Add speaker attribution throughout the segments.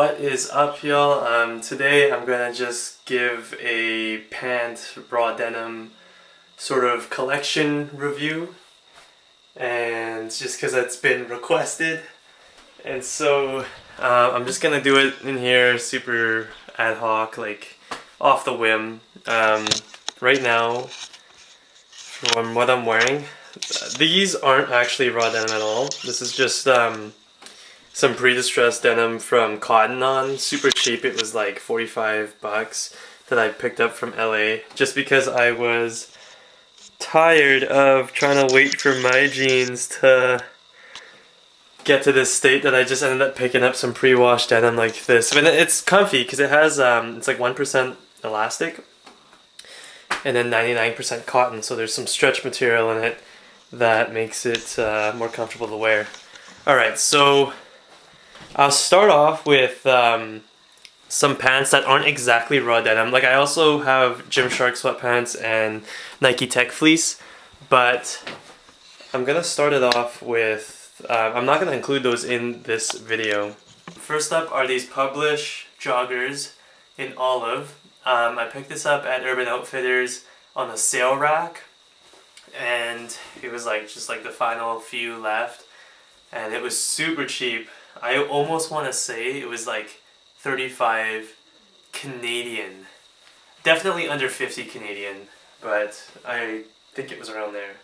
Speaker 1: What is up, y'all? Today I'm gonna just give a pant raw denim sort of collection review, and just because it's been requested, and so I'm just gonna do it in here super ad hoc, like off the whim. Right now, from what I'm wearing, these aren't actually raw denim at all. This is just some pre-distressed denim from Cotton On, super cheap. It was like 45 bucks that I picked up from LA just because I was tired of trying to wait for my jeans to get to this state that I just ended up picking up some pre-washed denim like this. And it's comfy because it has it's like 1% elastic and then 99% cotton, so there's some stretch material in it that makes it more comfortable to wear. Alright, so I'll start off with some pants that aren't exactly raw denim. Like, I also have Gymshark sweatpants and Nike Tech fleece, but I'm gonna start it off with, I'm not gonna include those in this video. First up are these Publish joggers in olive. I picked this up at Urban Outfitters on a sale rack, and it was like just like the final few left, and it was super cheap. I almost want to say it was like 35 Canadian. Definitely under 50 Canadian, but I think it was around there.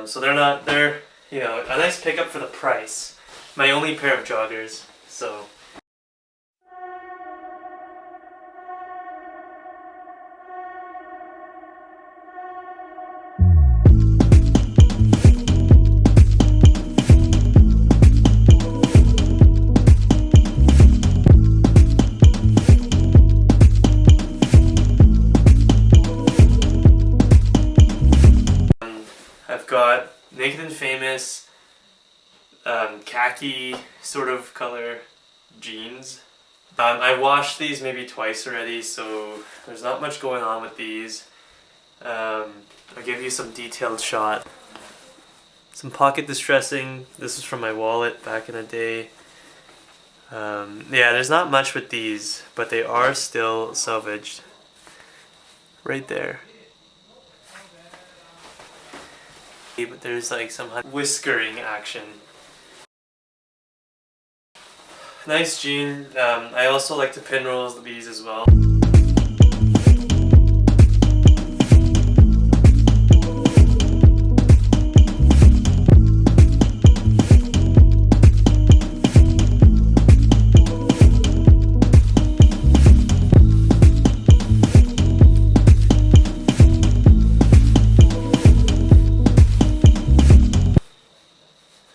Speaker 1: So they're, you know, a nice pickup for the price. My only pair of joggers, so. Got Naked and Famous khaki sort of color jeans. I washed these maybe twice already, so there's not much going on with these. I'll give you some detailed shot. Some pocket distressing. This is from my wallet back in the day. Yeah, there's not much with these, but they are still salvaged. Right there. But there's like some whiskering action. Nice jean. I also like to pin roll these as well.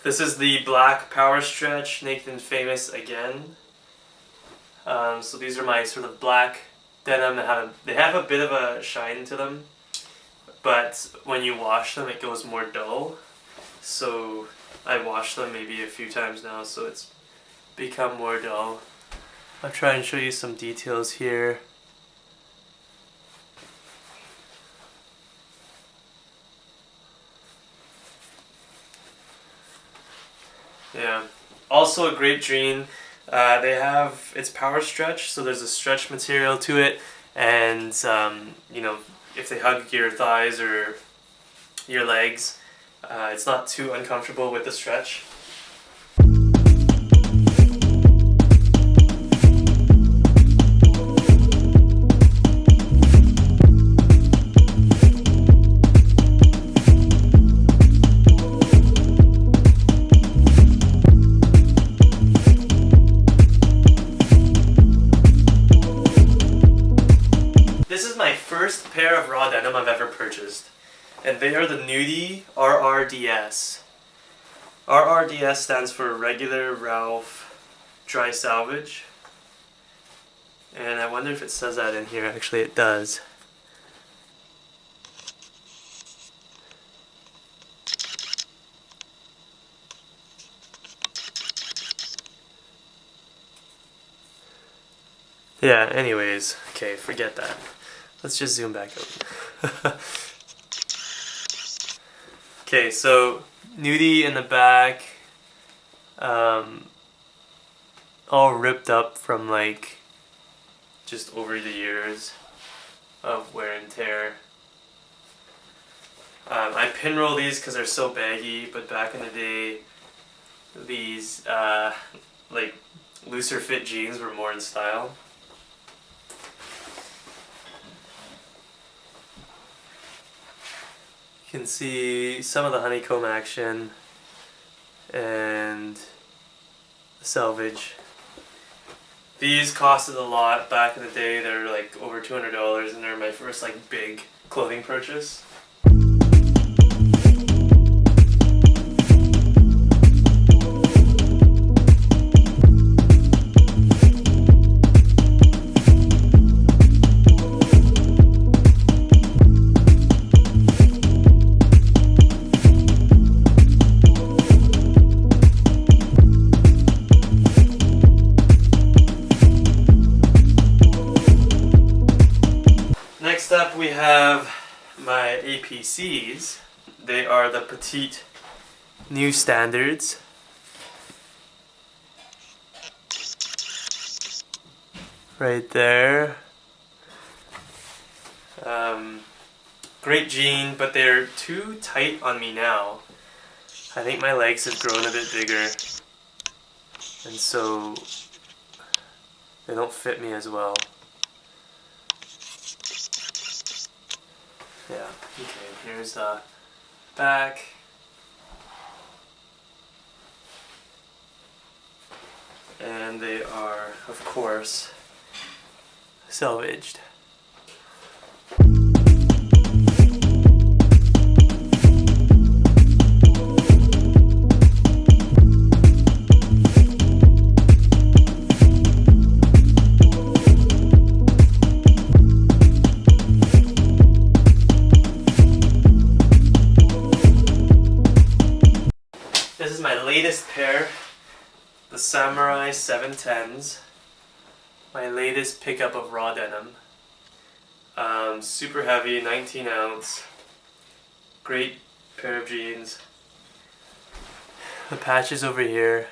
Speaker 1: This is the black Power Stretch Naked and Famous again. So these are my sort of black denim that they have a bit of a shine to them, but when you wash them it goes more dull. So I've washed them maybe a few times now, so it's become more dull. I'll try and show you some details here. Yeah, also a great jean. It's power stretch, so there's a stretch material to it, and you know, if they hug your thighs or your legs, it's not too uncomfortable with the stretch. First pair of raw denim I've ever purchased, and they are the Nudies RRDS. RRDS stands for Regular Ralph Dry Salvage, and I wonder if it says that in here. Actually it does. Yeah, anyways, okay, forget that. Let's just zoom back out. Okay, so nudie in the back. all ripped up from like just over the years of wear and tear. I pinroll these because they're so baggy, but back in the day, these like looser fit jeans were more in style. You can see some of the honeycomb action and the selvage. These costed a lot back in the day. They're like over $200, and they're my first like big clothing purchase. Next up we have my APCs. They are the petite new standards. Right there. Great jean, but they're too tight on me now. I think my legs have grown a bit bigger, and so they don't fit me as well. Yeah, okay, here's the back. And they are, of course, selvaged. This is my latest pair, the Samurai 710s. My latest pickup of raw denim. Super heavy, 19 ounce. Great pair of jeans. The patches over here.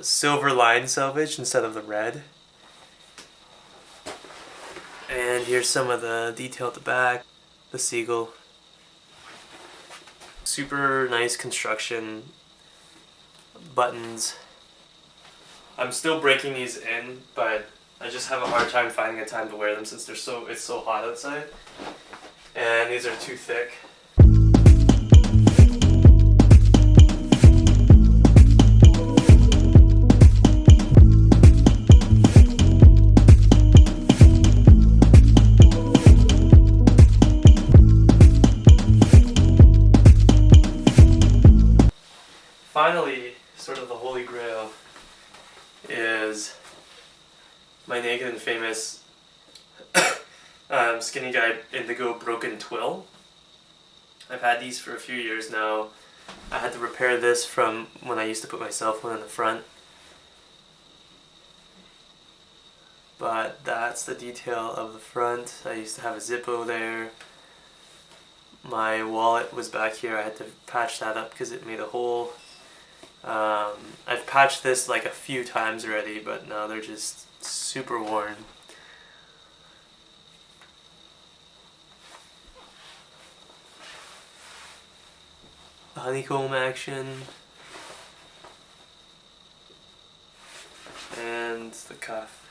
Speaker 1: Silver line selvage instead of the red. And here's some of the detail at the back. The seagull. Super nice construction. Buttons. I'm still breaking these in, but I just have a hard time finding a time to wear them since it's so hot outside. And these are too thick. Finally, sort of the holy grail is my naked and famous Skinny Guy Indigo Broken Twill. I've had these for a few years now. I had to repair this from when I used to put my cell phone in the front. But that's the detail of the front. I used to have a Zippo there. My wallet was back here. I had to patch that up because it made a hole. I've patched this like a few times already, but now they're just super worn. The honeycomb action. And the cuff.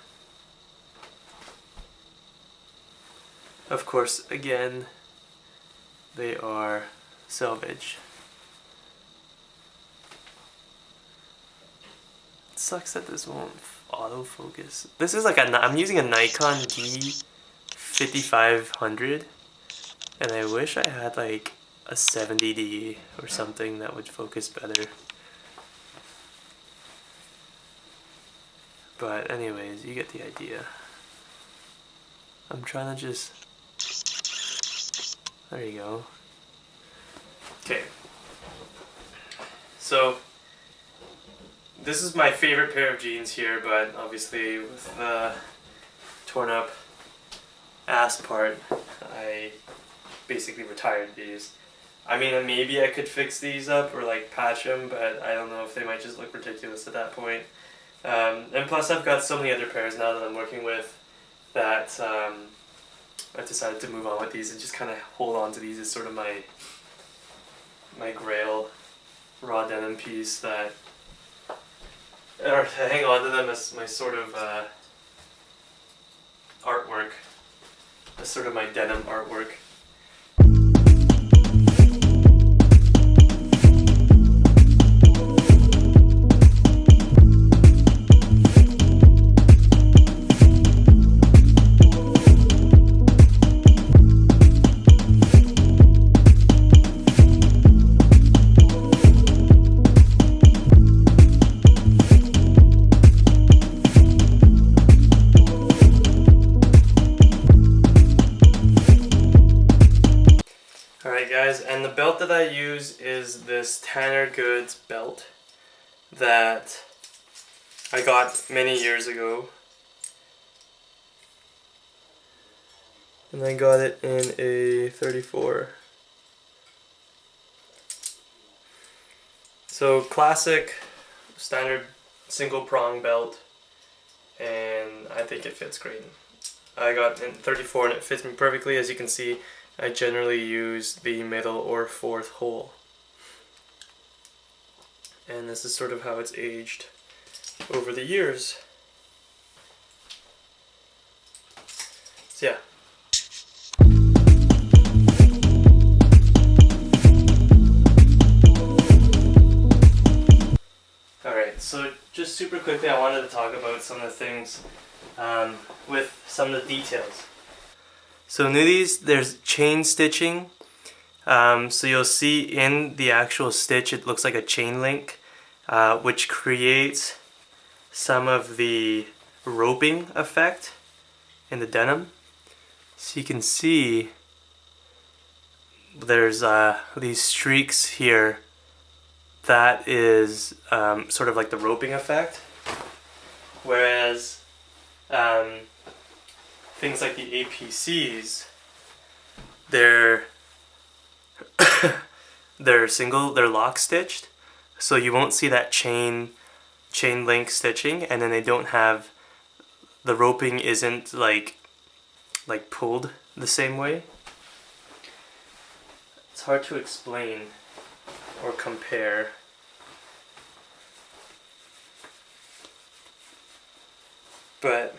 Speaker 1: Of course, again, they are selvage. It sucks that this won't autofocus. This is like I'm using a Nikon D5500, and I wish I had like a 70D or something that would focus better. But anyways, you get the idea. I'm trying to just... There you go. Okay. So, this is my favorite pair of jeans here, but obviously with the torn up ass part, I basically retired these. I mean, maybe I could fix these up or like patch them, but I don't know if they might just look ridiculous at that point. And plus I've got so many other pairs now that I'm working with that I've decided to move on with these and just kind of hold on to these as sort of my grail raw denim piece, that, or to hang on to them as my sort of artwork, as sort of my denim artwork. Alright guys, and the belt that I use is this Tanner Goods belt that I got many years ago. And I got it in a 34. So classic, standard single prong belt, and I think it fits great. I got in 34 and it fits me perfectly. As you can see, I generally use the middle or fourth hole. And this is sort of how it's aged over the years. So yeah. Alright, so just super quickly I wanted to talk about some of the things with some of the details. So Nudies, there's chain stitching. So you'll see in the actual stitch it looks like a chain link, which creates some of the roping effect in the denim. So you can see there's these streaks here. That is sort of like the roping effect. Whereas things like the APCs, they're they're lock stitched, so you won't see that chain link stitching, and then they don't have, the roping isn't like pulled the same way. It's hard to explain or compare. But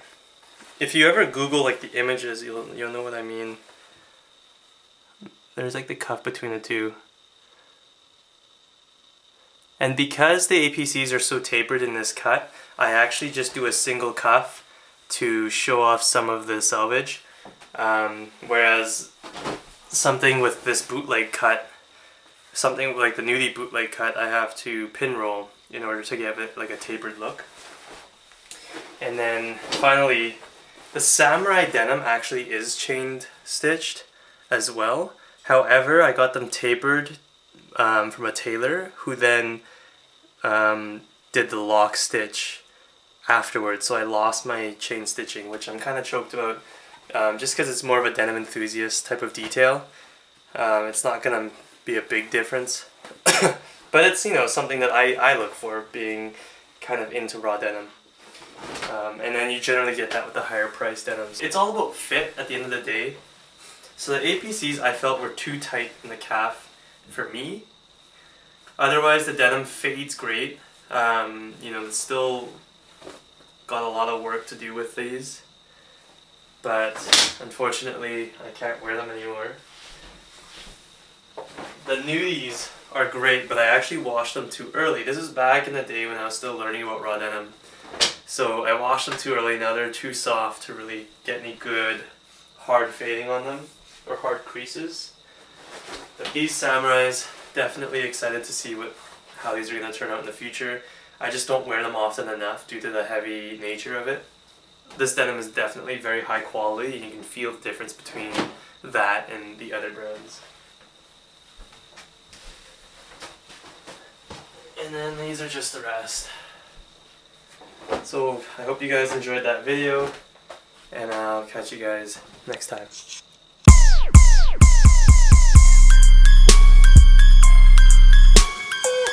Speaker 1: if you ever Google like the images, you'll know what I mean. There's like the cuff between the two. And because the APCs are so tapered in this cut, I actually just do a single cuff to show off some of the selvage. Whereas something with this bootleg cut, something like the Nudie bootleg cut, I have to pin roll in order to give it like a tapered look. And then finally, the Samurai denim actually is chain stitched as well. However, I got them tapered from a tailor who then did the lock stitch afterwards. So I lost my chain stitching, which I'm kind of choked about, just because it's more of a denim enthusiast type of detail. It's not going to be a big difference. But it's, you know, something that I look for, being kind of into raw denim. And then you generally get that with the higher priced denims. It's all about fit at the end of the day. So the APCs I felt were too tight in the calf for me. Otherwise the denim fades great. You know, it's still got a lot of work to do with these. But unfortunately I can't wear them anymore. The Nudies are great, but I actually washed them too early. This is back in the day when I was still learning about raw denim. So I washed them too early. Now they're too soft to really get any good hard fading on them, or hard creases. But these Samurais, definitely excited to see how these are going to turn out in the future. I just don't wear them often enough due to the heavy nature of it. This denim is definitely very high quality, and you can feel the difference between that and the other brands. And then these are just the rest. So I hope you guys enjoyed that video, and I'll catch you guys next time.